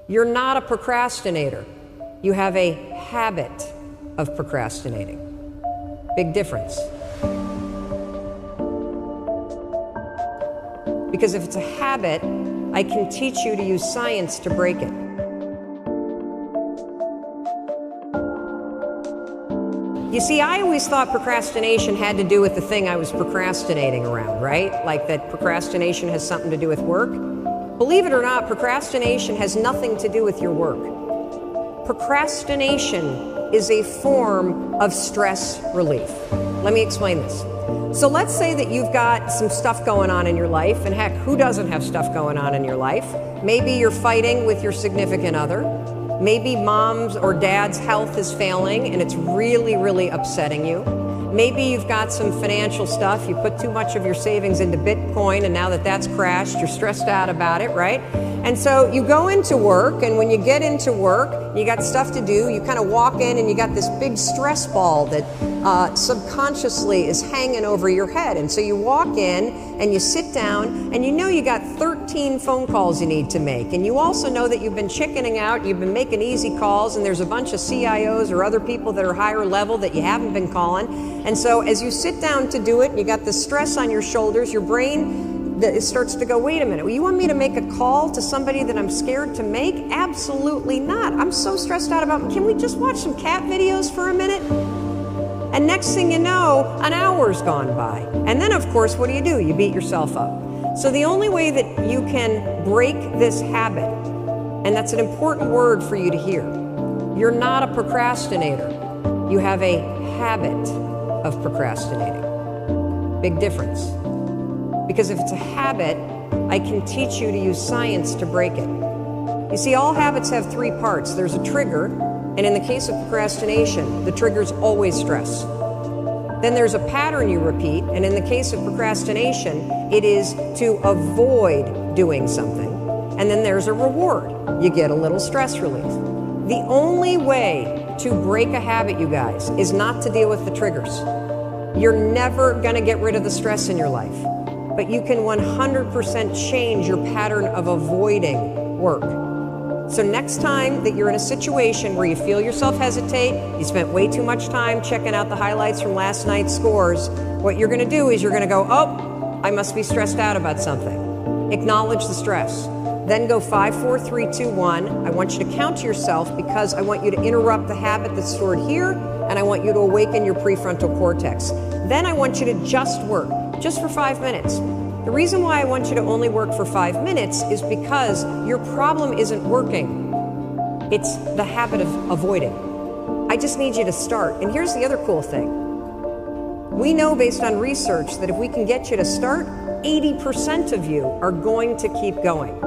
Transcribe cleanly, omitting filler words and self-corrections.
You're not a procrastinator. You have a habit of procrastinating. Big difference. Because if it's a habit, I can teach you to use science to break it. You see, I always thought procrastination had to do with the thing I was procrastinating around, right? Like that procrastination has something to do with work. Believe it or not, procrastination has nothing to do with your work. Procrastination is a form of stress relief. Let me explain this. So let's say that you've got some stuff going on in your life, and heck, who doesn't have stuff going on in your life? Maybe you're fighting with your significant other. Maybe mom's or dad's health is failing and it's really, really upsetting you. Maybe you've got some financial stuff. You put too much of your savings into Bitcoin, and now that that's crashed, you're stressed out about it, right? And so you go into work, and when you get into work, you got stuff to do, you kind of walk in and you got this big stress ball that subconsciously is hanging over your head. And so you walk in and you sit down, and you know you got 13 phone calls you need to make. And you also know that you've been chickening out, you've been making easy calls, and there's a bunch of CIOs or other people that are higher level that you haven't been calling. And so as you sit down to do it, you got the stress on your shoulders, your brain it starts to go, wait a minute, well, you want me to make a call to somebody that I'm scared to make? Absolutely not. I'm so stressed out about, can we just watch some cat videos for a minute? And next thing you know, an hour's gone by. And then, of course, what do? You beat yourself up. So the only way that you can break this habit, and that's an important word for you to hear, you're not a procrastinator. You have a habit of procrastinating. Big difference. Because if it's a habit, I can teach you to use science to break it. You see, all habits have three parts. There's a trigger, and in the case of procrastination, the trigger's always stress. Then there's a pattern you repeat, and in the case of procrastination, it is to avoid doing something. And then there's a reward. You get a little stress relief. The only way to break a habit, you guys, is not to deal with the triggers. You're never going to get rid of the stress in your life, but you can 100% change your pattern of avoiding work. So next time that you're in a situation where you feel yourself hesitate, you spent way too much time checking out the highlights from last night's scores, what you're going to do is you're going to go, oh, I must be stressed out about something. Acknowledge the stress. Then go 5, 4, 3, 2, 1. I want you to count to yourself because I want you to interrupt the habit that's stored here, and I want you to awaken your prefrontal cortex. Then I want you to just work, just for 5 minutes. The reason why I want you to only work for 5 minutes is because your problem isn't working. It's the habit of avoiding. I just need you to start. And here's the other cool thing. We know based on research that if we can get you to start, 80% of you are going to keep going.